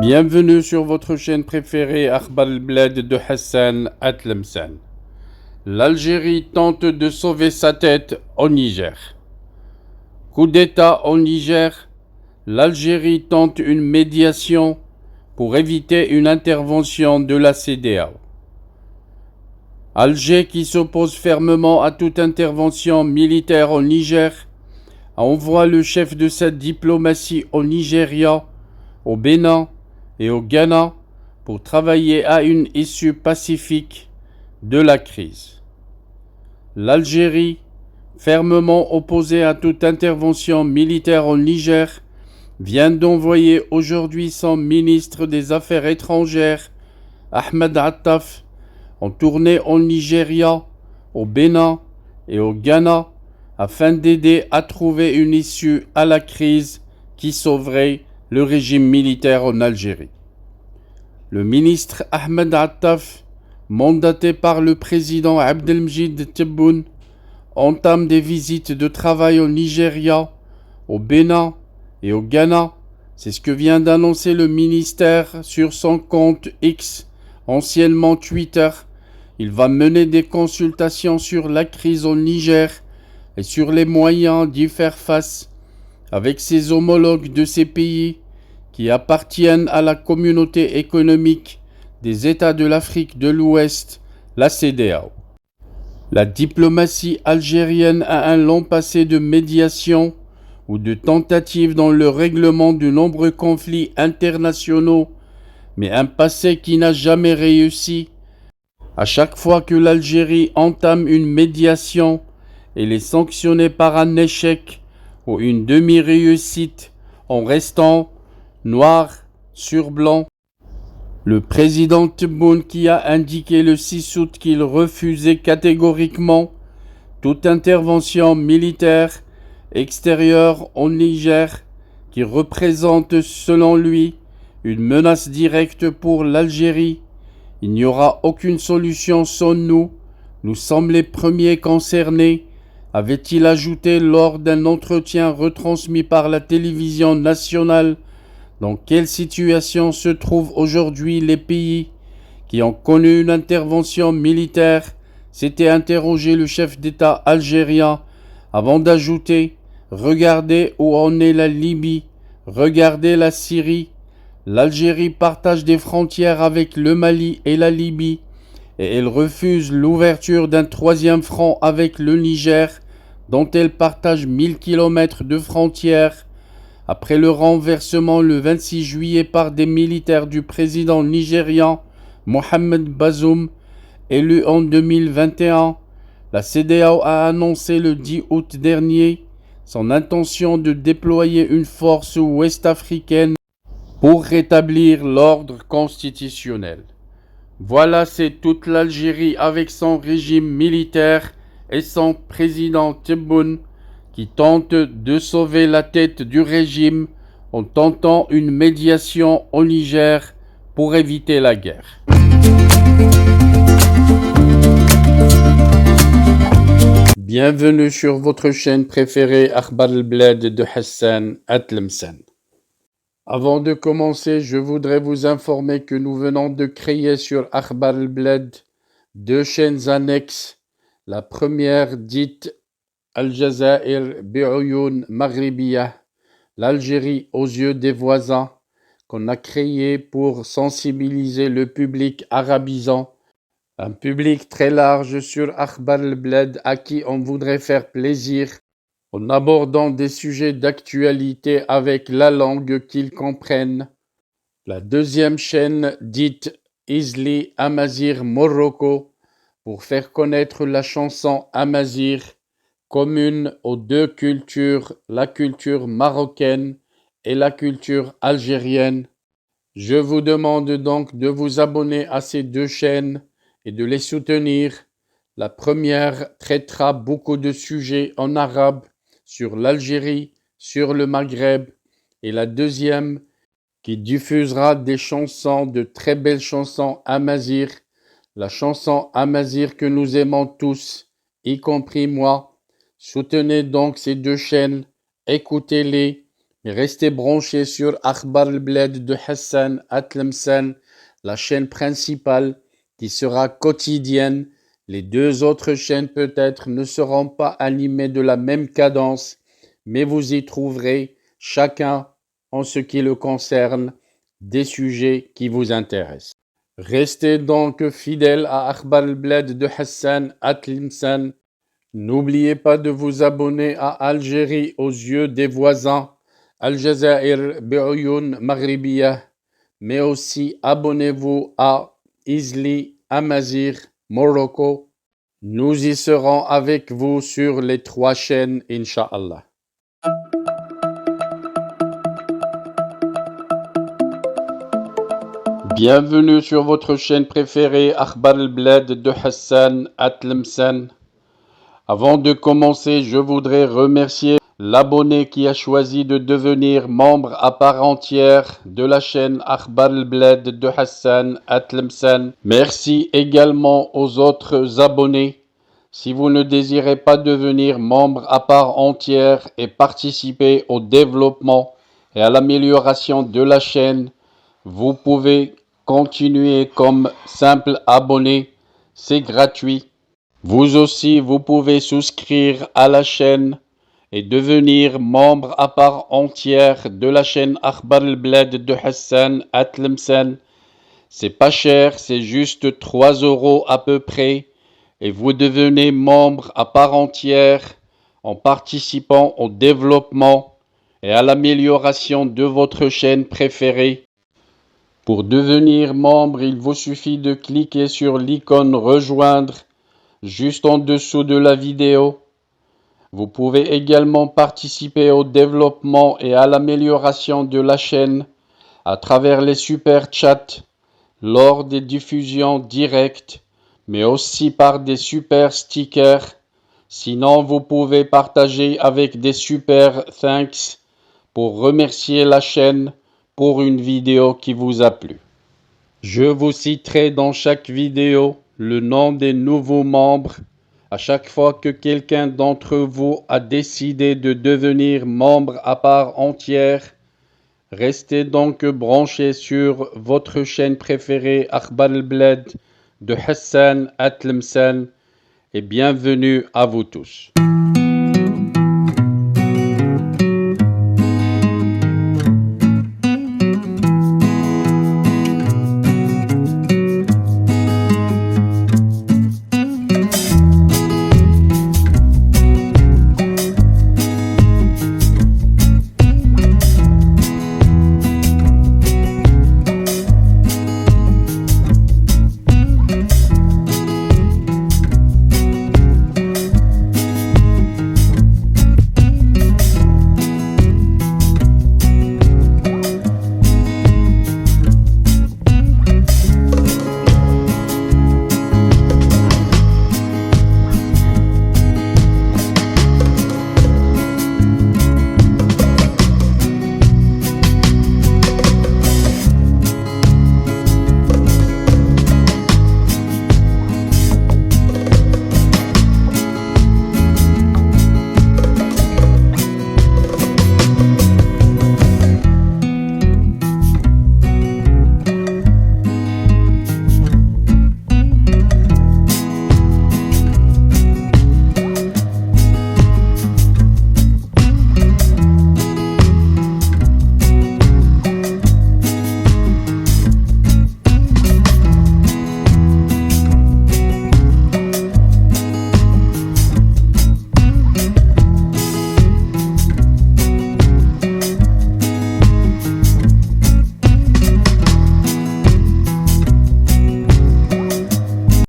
Bienvenue sur votre chaîne préférée Akhbar al-Bled de Hassan Atlemsan. L'Algérie tente de sauver sa tête au Niger. Coup d'État au Niger, l'Algérie tente une médiation pour éviter une intervention de la CEDEAO. Alger, qui s'oppose fermement à toute intervention militaire au Niger, envoie le chef de sa diplomatie au Nigeria, au Bénin et au Ghana pour travailler à une issue pacifique de la crise. L'Algérie, fermement opposée à toute intervention militaire au Niger, vient d'envoyer aujourd'hui son ministre des Affaires étrangères, Ahmed Attaf, en tournée au Nigeria, au Bénin et au Ghana afin d'aider à trouver une issue à la crise qui sauverait le régime militaire en Algérie. Le ministre Ahmed Attaf, mandaté par le président Abdelmjid Tebboune, entame des visites de travail au Nigeria, au Bénin et au Ghana. C'est ce que vient d'annoncer le ministère sur son compte X, anciennement Twitter. Il va mener des consultations sur la crise au Niger et sur les moyens d'y faire face avec ses homologues de ces pays qui appartiennent à la communauté économique des États de l'Afrique de l'Ouest, la CEDEAO. La diplomatie algérienne a un long passé de médiation ou de tentatives dans le règlement de nombreux conflits internationaux, mais un passé qui n'a jamais réussi. À chaque fois que l'Algérie entame une médiation, elle est sanctionnée par un échec ou une demi-réussite en restant noir sur blanc. Le président Tebboune, qui a indiqué le 6 août qu'il refusait catégoriquement toute intervention militaire extérieure au Niger qui représente selon lui une menace directe pour l'Algérie. Il n'y aura aucune solution sans nous. Nous sommes les premiers concernés, avait-il ajouté lors d'un entretien retransmis par la télévision nationale. Dans quelle situation se trouvent aujourd'hui les pays qui ont connu une intervention militaire, s'était interrogé le chef d'État algérien avant d'ajouter « Regardez où en est la Libye, regardez la Syrie. L'Algérie partage des frontières avec le Mali et la Libye et elle refuse l'ouverture d'un troisième front avec le Niger dont elle partage 1000 km de frontières. Après le renversement le 26 juillet par des militaires du président nigérian Mohamed Bazoum, élu en 2021, la CEDEAO a annoncé le 10 août dernier son intention de déployer une force ouest-africaine pour rétablir l'ordre constitutionnel. Voilà, c'est toute l'Algérie avec son régime militaire et son président Tebboune qui tente de sauver la tête du régime en tentant une médiation au Niger pour éviter la guerre. Bienvenue sur votre chaîne préférée Akhbar al-Bled de Hassan Atlemsan. Avant de commencer, je voudrais vous informer que nous venons de créer sur Akhbar al-Bled 2 chaînes annexes. La première dite Al-Jazair Bi'Oyoun Maghribiyah, l'Algérie aux yeux des voisins, qu'on a créé pour sensibiliser le public arabisant, un public très large sur Akhbar al-Bled à qui on voudrait faire plaisir en abordant des sujets d'actualité avec la langue qu'ils comprennent. La deuxième chaîne dite Izli Amazir Morocco pour faire connaître la chanson Amazir, commune aux deux cultures, la culture marocaine et la culture algérienne. Je vous demande donc de vous abonner à ces 2 chaînes et de les soutenir. La première traitera beaucoup de sujets en arabe sur l'Algérie, sur le Maghreb, et la deuxième qui diffusera des chansons, de très belles chansons amazigh, la chanson amazigh que nous aimons tous, y compris moi. Soutenez donc ces 2 chaînes, écoutez-les, Et restez branchés sur Akhbar al-Bled de Hassan Atlemsen, la chaîne principale qui sera quotidienne. Les deux autres chaînes peut-être ne seront pas animées de la même cadence, mais vous y trouverez chacun, en ce qui le concerne, des sujets qui vous intéressent. Restez donc fidèles à Akhbar al-Bled de Hassan Atlemsen. N'oubliez pas de vous abonner à Algérie aux yeux des voisins, Al Jazair Be'oyoun Maghribiyah, mais aussi abonnez-vous à Isli Amazir Morocco. Nous y serons avec vous sur les 3 chaînes, Inch'Allah. Bienvenue sur votre chaîne préférée, Akhbar al-Bled de Hassan Atlemsen. Avant de commencer, je voudrais remercier l'abonné qui a choisi de devenir membre à part entière de la chaîne Akhbar al-Bled de Hassan Atlemsen. Merci également aux autres abonnés. Si vous ne désirez pas devenir membre à part entière et participer au développement et à l'amélioration de la chaîne, vous pouvez continuer comme simple abonné. C'est gratuit. Vous aussi, vous pouvez souscrire à la chaîne et devenir membre à part entière de la chaîne Akhbar al-Bled de Hassan Atlemsen. C'est pas cher, c'est juste 3 € à peu près et vous devenez membre à part entière en participant au développement et à l'amélioration de votre chaîne préférée. Pour devenir membre, il vous suffit de cliquer sur l'icône rejoindre juste en dessous de la vidéo. Vous pouvez également participer au développement et à l'amélioration de la chaîne à travers les super chats lors des diffusions directes, mais aussi par des super stickers. Sinon, vous pouvez partager avec des super thanks pour remercier la chaîne pour une vidéo qui vous a plu. Je vous citerai dans chaque vidéo le nom des nouveaux membres à chaque fois que quelqu'un d'entre vous a décidé de devenir membre à part entière. Restez donc branchés sur votre chaîne préférée Akhbar al-Bled de Hassan Atlemsen et bienvenue à vous tous.